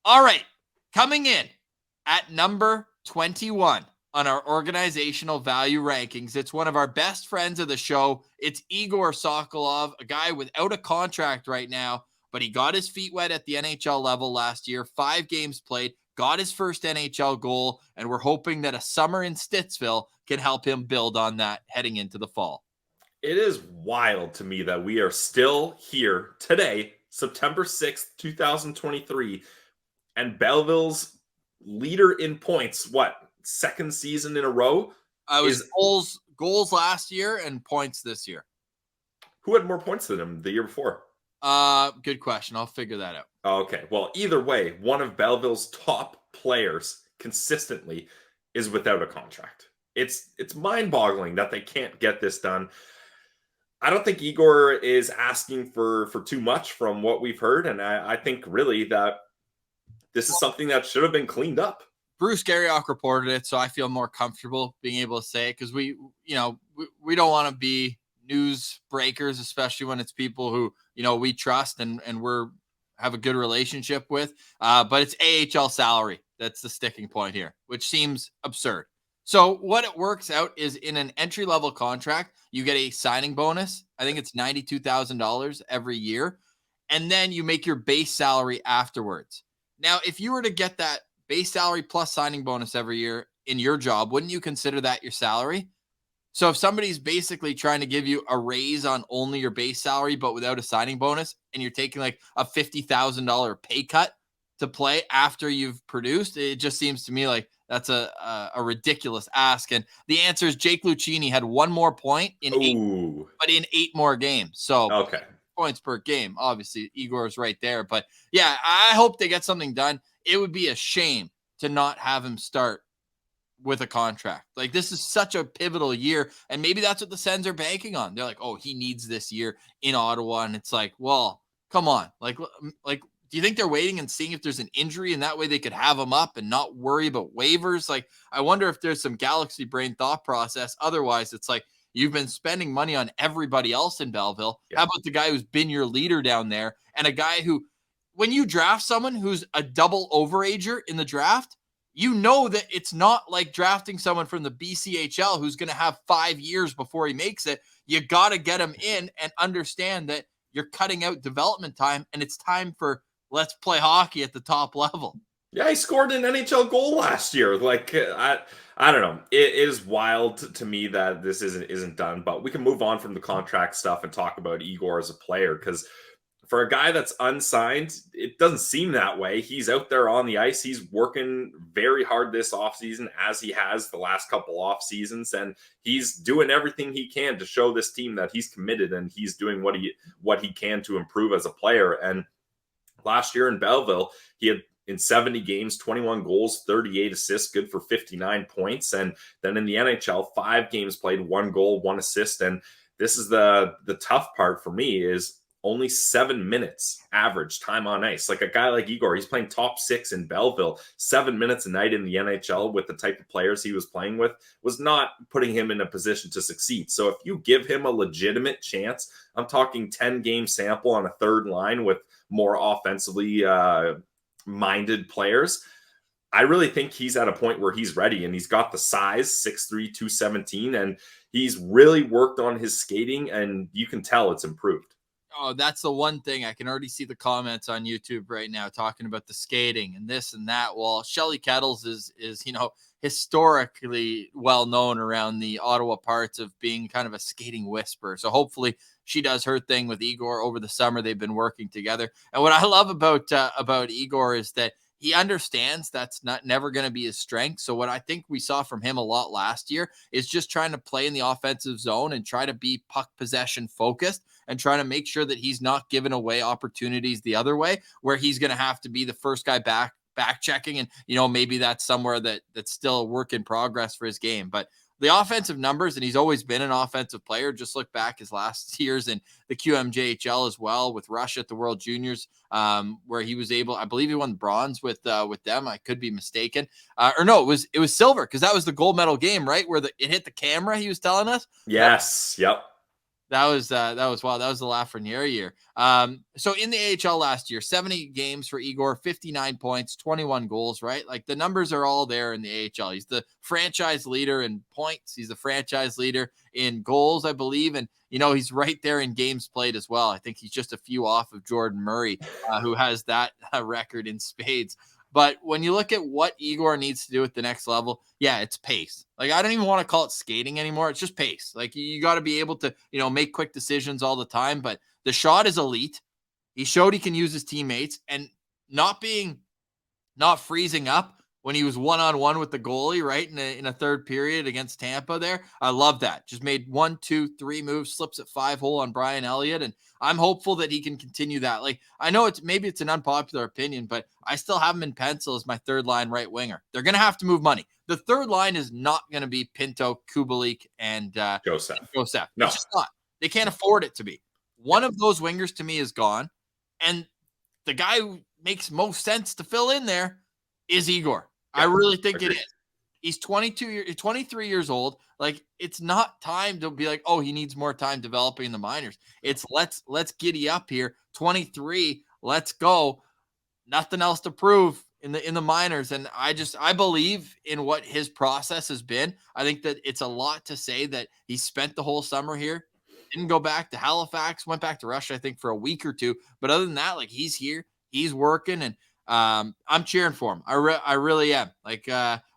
All right. Coming in at number 21 on our organizational value rankings. It's one of our best friends of the show. It's Egor Sokolov, a guy without a contract right now, but he got his feet wet at the NHL level last year, 5 games played, got his first NHL goal, and we're hoping that a summer in Stittsville can help him build on that heading into the fall. It is wild to me that we are still here today, September 6th, 2023, and Belleville's leader in points, second season in a row? It was goals last year and points this year. Who had more points than him the year before? Good question. I'll figure that out. Okay. Well, either way, one of Belleville's top players consistently is without a contract. It's mind-boggling that they can't get this done. I don't think Egor is asking for too much from what we've heard, and I think really that this is something that should have been cleaned up. Bruce Garriock reported it, so I feel more comfortable being able to say it because we don't want to be news breakers, especially when it's people who we trust and we're have a good relationship with. But it's AHL salary that's the sticking point here, which seems absurd. So what it works out is in an entry-level contract, you get a signing bonus. I think it's $92,000 every year. And then you make your base salary afterwards. Now, if you were to get that base salary plus signing bonus every year in your job, wouldn't you consider that your salary? So if somebody's basically trying to give you a raise on only your base salary, but without a signing bonus, and you're taking like a $50,000 pay cut to play after you've produced, it just seems to me like that's a ridiculous ask. And the answer is Jake Lucchini had one more point in 8 more games. So okay. Points per game. Obviously, Egor's right there. But yeah, I hope they get something done. It would be a shame to not have him start with a contract. Like, this is such a pivotal year, and maybe that's what the Sens are banking on. They're like, oh, he needs this year in Ottawa, and it's like, well, come on. Like, do you think they're waiting and seeing if there's an injury, and that way they could have him up and not worry about waivers? Like, I wonder if there's some galaxy brain thought process. Otherwise, it's like, you've been spending money on everybody else in Belleville. Yeah. How about the guy who's been your leader down there, and a guy who, when you draft someone who's a double overager in the draft, you know that it's not like drafting someone from the BCHL who's going to have 5 years before he makes it. You got to get him in and understand that you're cutting out development time, and it's time for let's play hockey at the top level. Yeah, he scored an NHL goal last year. Like, I don't know. It is wild to me that this isn't done, but we can move on from the contract stuff and talk about Egor as a player, because for a guy that's unsigned, it doesn't seem that way. He's out there on the ice. He's working very hard this offseason, as he has the last couple off seasons, and he's doing everything he can to show this team that he's committed and he's doing what he can to improve as a player. And last year in Belleville, he had in 70 games, 21 goals, 38 assists, good for 59 points. And then in the NHL, 5 games played, 1 goal, 1 assist. And this is the tough part for me is only 7 minutes average time on ice. Like a guy like Egor, he's playing top 6 in Belleville. 7 minutes a night in the NHL with the type of players he was playing with was not putting him in a position to succeed. So if you give him a legitimate chance, I'm talking 10-game sample on a third line with more offensively minded players, I really think he's at a point where he's ready, and he's got the size, 6'3", 217, and he's really worked on his skating, and you can tell it's improved. Oh, that's the one thing. I can already see the comments on YouTube right now talking about the skating and this and that. Well, Shelly Kettles is historically well known around the Ottawa parts of being kind of a skating whisperer. So hopefully she does her thing with Egor over the summer. They've been working together. And what I love about Egor is that he understands that's never going to be his strength. So what I think we saw from him a lot last year is just trying to play in the offensive zone and try to be puck possession focused and trying to make sure that he's not giving away opportunities the other way, where he's going to have to be the first guy back checking. And, maybe that's somewhere that's still a work in progress for his game. But the offensive numbers, and he's always been an offensive player. Just look back his last years in the QMJHL as well, with Russia at the World Juniors, where he was able, I believe he won bronze with them. I could be mistaken. Or no, it was silver, because that was the gold medal game, right? Where it hit the camera, he was telling us. Yes. Yep. That was wow. That was the Lafreniere year. So in the AHL last year, 70 games for Egor, 59 points, 21 goals, right? Like the numbers are all there in the AHL. He's the franchise leader in points. He's the franchise leader in goals, I believe. And, he's right there in games played as well. I think he's just a few off of Jordan Murray, who has that record in spades. But when you look at what Egor needs to do at the next level, yeah, it's pace. Like, I don't even want to call it skating anymore. It's just pace. Like, you got to be able to, make quick decisions all the time. But the shot is elite. He showed he can use his teammates, and not freezing up when he was one-on-one with the goalie, right, in a third period against Tampa there. I love that. Just made 1, 2, 3 moves, slips at 5-hole on Brian Elliott, and I'm hopeful that he can continue that. Like, I know maybe it's an unpopular opinion, but I still have him in pencil as my third-line right winger. They're going to have to move money. The third line is not going to be Pinto, Kubalik, and Joseph. No. It's just not. They can't afford it to be. One of those wingers to me is gone, and the guy who makes most sense to fill in there is Egor. I really think it is. He's 23 years old. Like, it's not time to be like, oh, he needs more time developing in the minors. It's let's giddy up here. 23, let's go. Nothing else to prove in the minors. And I believe in what his process has been. I think that it's a lot to say that he spent the whole summer here, didn't go back to Halifax, went back to Russia, I think, for a week or two. But other than that, like, he's here, he's working, and I'm cheering for him. I really am. Like,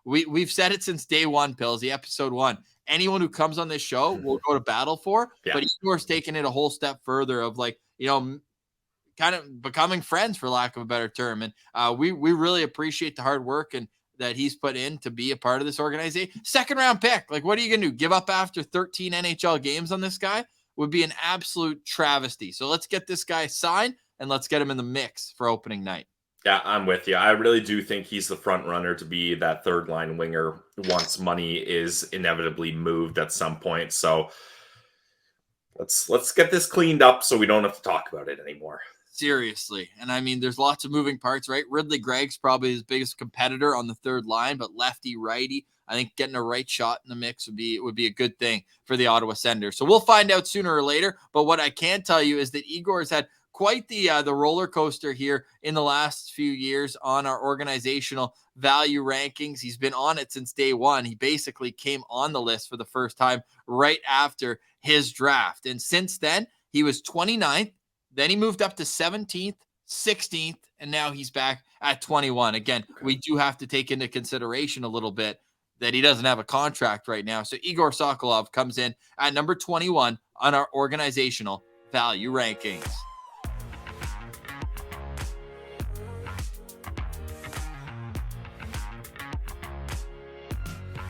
we've said it since day one, Pillsy, episode 1. Anyone who comes on this show will go to battle for, but Egor's taking it a whole step further of, like, kind of becoming friends, for lack of a better term. And we really appreciate the hard work and that he's put in to be a part of this organization. Second round pick. Like, what are you going to do? Give up after 13 NHL games on this guy? Would be an absolute travesty. So let's get this guy signed and let's get him in the mix for opening night. Yeah, I'm with you. I really do think he's the front runner to be that third line winger once money is inevitably moved at some point. So let's get this cleaned up so we don't have to talk about it anymore. Seriously. And I mean, there's lots of moving parts, right? Ridley Gregg's probably his biggest competitor on the third line, but lefty, righty. I think getting a right shot in the mix would be a good thing for the Ottawa Senators. So we'll find out sooner or later. But what I can tell you is that Egor has had quite the roller coaster here in the last few years on our organizational value rankings. He's been on it since day one. He basically came on the list for the first time right after his draft. And since then, he was 29th. Then he moved up to 17th, 16th, and now he's back at 21. Again, we do have to take into consideration a little bit that he doesn't have a contract right now. So Egor Sokolov comes in at number 21 on our organizational value rankings.